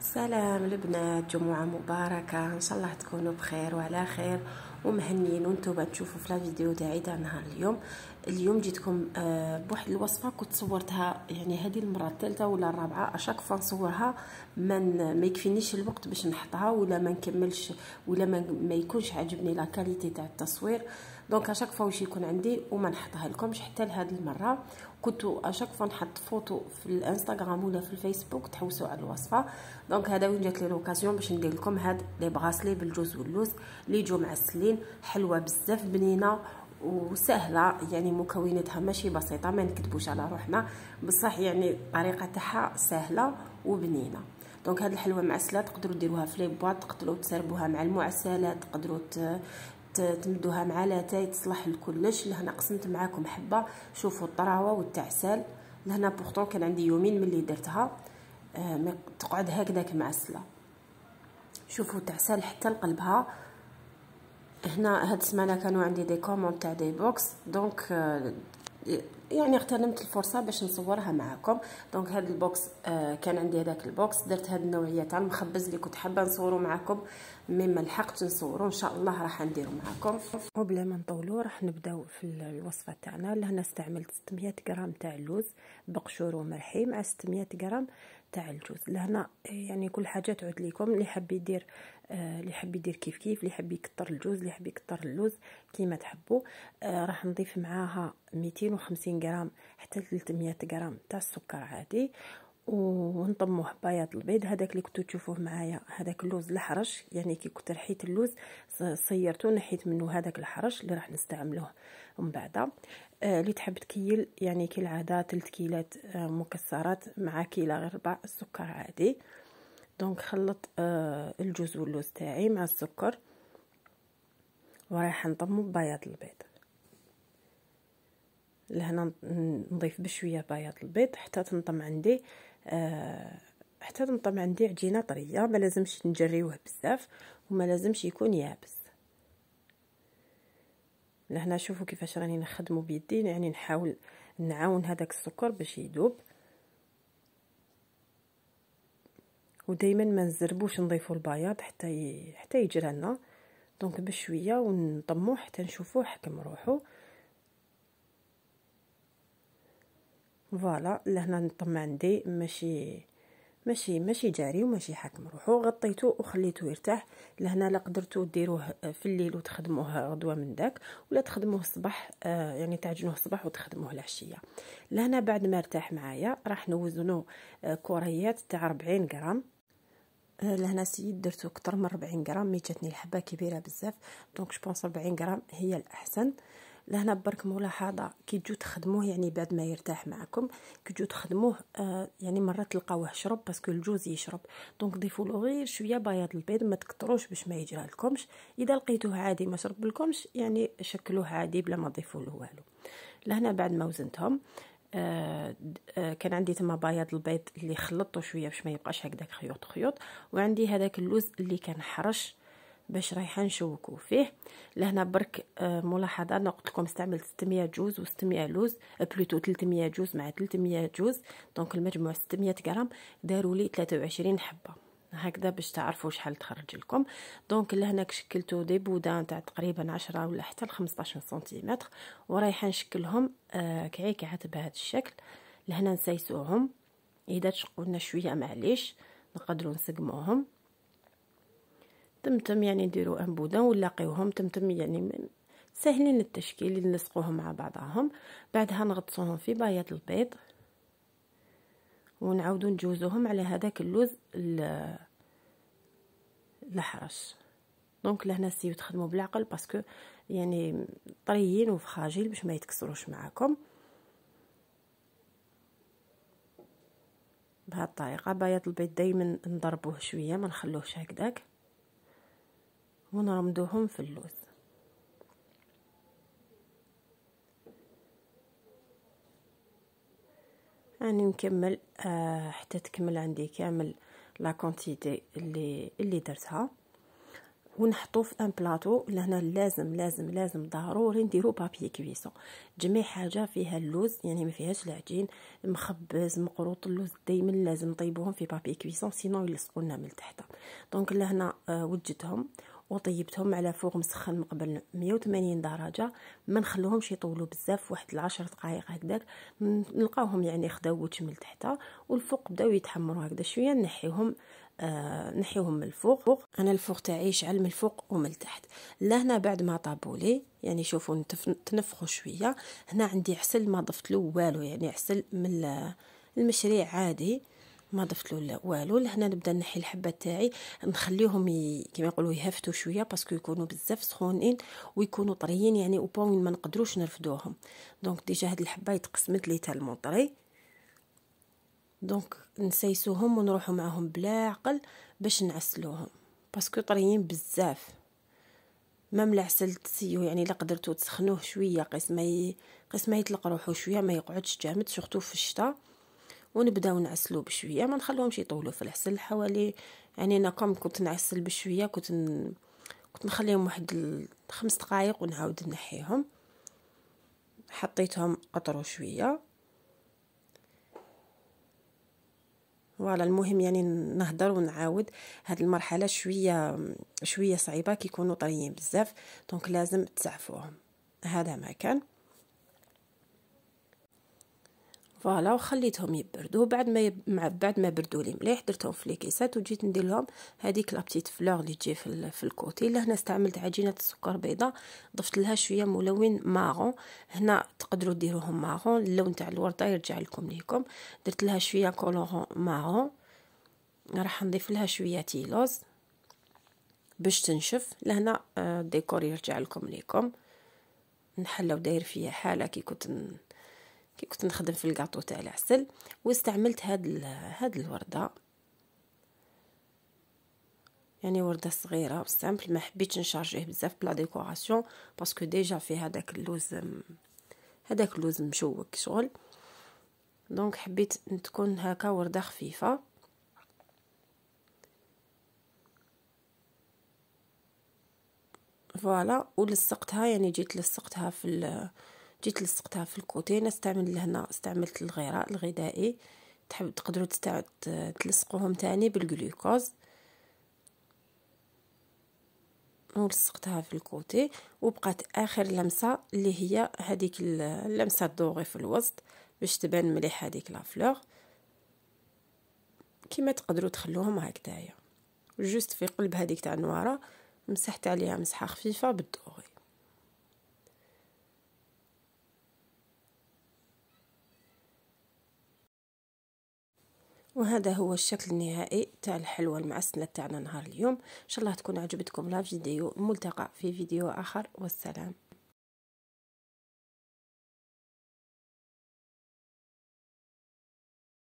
سلام البنات، جمعة مباركة. ان شاء الله تكونوا بخير وعلى خير ومهنيين وانتم تشوفوا في الفيديو تاعي تاع نهار اليوم جيتكم بواحد الوصفه كنت صورتها، يعني هذه المره الثالثه ولا الرابعه اشاك فوا نصورها. ما يكفينيش الوقت باش نحطها ولا ما نكملش ولا ما يكونش عاجبني لا كاليتي تاع التصوير. دونك اشاك فوا واش يكون عندي وما نحطها لكمش. حتى لهذه المره كنت اشاك فوا نحط فوتو في الانستغرام ولا في الفيسبوك تحوسوا على الوصفه. دونك هذا وين جات لي لوكازيون باش ندير لكم هاد لي بغاسلي بالجوز واللوز اللي يجوا معسلين، حلوه بزاف، بنينه وسهله، يعني مكوناتها ماشي بسيطه، ما نكذبوش على روحنا، بصح يعني الطريقه تاعها سهله وبنينه. دونك هاد الحلوه معسله تقدروا ديروها في لي بواط، تقدروا تسربوها مع المعسلات، تقدروا تمدوها مع لاتاي، تصلح لكلش. لهنا قسمت معاكم حبه، شوفوا الطراوه والتعسال. لهنا بورطون كان عندي يومين ملي درتها، تقعد هكذاك معسله. شوفوا تعسال حتى لقلبها. هنا هاد السمانه كانوا عندي دي كوموند تاع دي بوكس، دونك يعني اغتنمت الفرصه باش نصورها معكم. دونك هاد البوكس كان عندي هذاك البوكس، درت هاد النوعيه تاع المخبز اللي كنت حابه نصورو معكم مما لحقت نصورو، ان شاء الله راح نديرو معكم. وبلا ما نطولوا راح نبداو في الوصفه تاعنا. لهنا استعملت 600 غرام تاع اللوز بقشور ومرحي مع 600 غرام تاع الجوز. لهنا يعني كل حاجه تعود لكم، اللي حاب يدير كيف اللي حاب يكثر الجوز، اللي حاب يكثر اللوز كيما تحبوا. راح نضيف معاها 250 غرام حتى 300 غرام تاع السكر عادي، ونطموه بياض البيض. هذاك اللي كنتو تشوفوه معايا هذاك اللوز الحرش، يعني كي كنت رحيت اللوز صيرته نحيت منه هذاك الحرش اللي راح نستعملوه من بعد. اللي تحب تكيل يعني كالعاده 3 كيلات مكسرات مع كيلة غير ربع السكر عادي. دونك خلط الجوز واللوز تاعي مع السكر ورايحه نطمو ببياض البيض. لهنا نضيف بشويه بياض البيض حتى تنطم عندي عجينه طريه، ما لازمش نجريوه بزاف وما لازمش يكون يابس. لهنا شوفوا كيفاش راني نخدمه بيدي، يعني نحاول نعاون هذاك السكر باش يذوب، ودائما ما نزربوش نضيفوا البياض حتى يجرى لنا. دونك بشويه ونطموه حتى نشوفوه حكم روحو. فوالا لهنا نطم عندي ماشي جاري وماشي حاكم روحو. غطيته وخليته يرتاح. لهنا لا قدرتوا ديروه في الليل وتخدموه غدوه من داك، ولا تخدموه الصباح، يعني تعجنوه الصباح وتخدموه العشيه. لهنا بعد ما ارتاح معايا راح نوزنو كوريات تاع 40 غرام. لهنا سيد درتو اكثر من 40 غرام، مي جاتني الحبه كبيره بزاف، دونك جو بونس 40 غرام هي الاحسن. لهنا برك ملاحظه، كي تجو تخدموه يعني بعد ما يرتاح معكم، كي تجو تخدموه يعني مرات تلقاوه شرب باسكو الجوز يشرب، دونك ضيفوا له غير شويه بياض البيض، ما تكتروش باش ما يجرى لكمش. اذا لقيتوه عادي ما شرب لكمش يعني شكلوه عادي بلا ما تضيفوا له والو. لهنا بعد ما وزنتهم كان عندي تما بياض البيض اللي خلطته شويه باش ما يبقاش هكذاك خيوط، وعندي هذاك اللوز اللي كان حرش باش رايحه نشوكو فيه. لهنا برك ملاحظه، انا قلت لكم استعملت 600 جوز و600 لوز، بلوتو 300 جوز مع 300 جوز، دونك المجموع 600 غرام، داروا لي 23 حبه هكذا باش تعرفوا شحال تخرج لكم. دونك لهنا شكلتو دي بودان تاع تقريبا 10 ولا حتى 15 سنتيمتر، ورايحه نشكلهم كعيكعات بهذا الشكل. لهنا نسيسوهم، اذا تشقوا لنا شويه معليش نقدروا نسقموهم. تمتم يعني نديروا ان بودان ونلاقيوهم تمتم، يعني سهلين التشكيل، نلصقوهم مع بعضهم. بعدها نغطسوهم في بياض البيض ونعاودوا نجوزوهم على هذاك اللوز الحرش. دونك لهنا سيو تخدموا بالعقل باسكو يعني طريين وفخاجيل باش ما يتكسروش معاكم. بهذه الطريقه بياض البيض دائما نضربوه شويه، ما نخلوهش هكذاك، ونرمدوهم في اللوز. يعني نكمل حتى تكمل عندي كامل لا كونتيتي اللي درتها. ونحطوه في ان بلاطو. لهنا لازم لازم لازم ضروري نديرو بابي كويسون. جميع حاجه فيها اللوز يعني ما فيهاش العجين، مخبز، مقروط، اللوز دائما لازم نطيبوهم في بابي كويسون سينو يلصقوا لنا من تحت. دونك لهنا وجدتهم وطيبتهم على فوق مسخن من قبل 180 درجه، ما نخلوهمش يطولوا بزاف، واحد 10 دقائق هكذاك نلقاوهم يعني خداو وجه من تحت، والفوق بداو يتحمروا هكذا شويه. نحيوهم من الفوق. انا الفوق تاعي شعل من الفوق ومن التحت. لهنا بعد ما طابولي يعني شوفوا تنفخوا شويه. هنا عندي عسل ما ضفت له والو، يعني عسل من المشريع عادي ما ضفت له والو. لهنا نبدا نحي الحبات تاعي، نخليهم كما يقولوا يهفتوا شويه باسكو يكونوا بزاف سخونين ويكونوا طريين يعني وبون ما نقدروش نرفدوهم. دونك ديجا هاد الحبه يتقسمت لي تالمون طري. دونك نسيسوهم ونروحوا معهم بلا عقل باش نعسلوهم باسكو طريين بزاف. مام العسل تسيو يعني الا قدرتو تسخنوه شويه قيس ما يطلق روحو شويه، ما يقعدش جامد سورتو في الشتاء. ونبداو نعسلو بشويه، ما نخلوهمش يطولوا في العسل. حوالي يعني انا كنت نعسل بشويه، كنت نخليهم واحد 5 دقائق ونعاود نحيهم. حطيتهم قطروا شويه. فوالا المهم يعني نهضر ونعاود. هاد المرحله شويه صعيبه كيكونوا طريين بزاف، دونك لازم تسعفوهم. هذا ما كان. فوالا وخليتهم يبردوا. بعد ما بردوا لي مليح درتهم في ليكيسات وجيت ندير لهم هذيك لابتيت فلور اللي تجي في الكوتي. لهنا استعملت عجينه السكر بيضاء، ضفت لها شويه ملون مارون. هنا تقدروا ديروهم مارون، اللون تاع الورده يرجع ليكم. درت لها شويه كولورون مارون. راح نضيف لها شويه تيلوز باش تنشف. لهنا الديكور يرجع ليكم. نحلو داير فيها حاله كي كنت نخدم في الكاطو تاع العسل. واستعملت هاد الورده، يعني ورده صغيره سامبل، ما حبيتش نشارجيه بزاف بلا ديكوراسيون باسكو ديجا فيه هذاك اللوز مشوك شغل. دونك حبيت تكون هكا ورده خفيفه. فوالا ولصقتها، يعني جيت لصقتها في الكوتين. استعملت الغراء الغذائي، تقدروا تلصقوهم تاني بالجلوكوز. ولصقتها في الكوتي وبقات اخر لمسه اللي هي هذيك اللمسه الدوغي في الوسط باش تبان مليح هذيك لا فلور. كيما تقدروا تخلوهم هكذايا جوست في قلب هذيك تاع النواره. مسحت عليها مسحه خفيفه بالدوغي. وهذا هو الشكل النهائي تاع الحلوى المعسله تاعنا نهار اليوم. ان شاء الله تكون عجبتكم لا فيديو. ملتقى في فيديو اخر، والسلام.